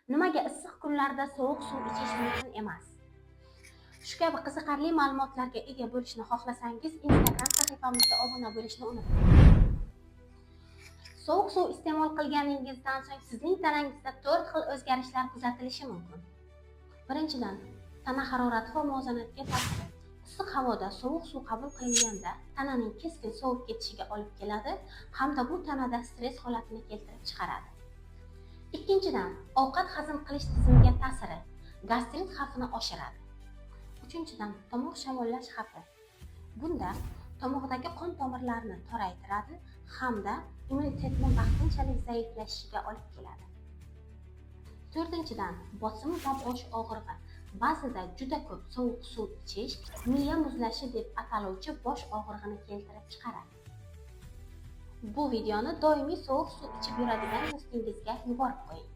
Nimaga issiq kunlarda sovuq suv ichish mumkin emas? Shu kabi qiziqarli ma'lumotlarga ega bo'lishni xohlasangiz, Instagram sahifamizga obuna bo'lishni unutmang. Sovuq suv iste'mol qilganingizdan so'ng sizning tanangizda 4 xil o'zgarishlar kuzatilishi mumkin. Birinchidan, tana harorati va muvozanatga ta'siri. Issiq havoda sovuq suv qabul qilinganda tananing keskin sovib ketishiga olib keladi hamda bu tanada stress holatini keltirib chiqaradi. Ikkinchidan, ovqat hazm qilish tizimiga ta'siri. Gastrit xavfini oshiradi. Uchinchidan, tomoq shamollash xavfi. Bunda tomoqdagi qon tomirlarini toraytiradi hamda immunitetni vaqtinchalik zaiflashishiga olib keladi. To'rtinchidan, bosim va bosh og'rig'i. Ba'zida juda ko'p sovuq suv ichish miya muzlashi deb ataluvchi bosh og'rig'ini keltirib chiqaradi. Bu videoni doimiy sovuq suv ichib yuradigan do'stingizga yuborib qo'ying.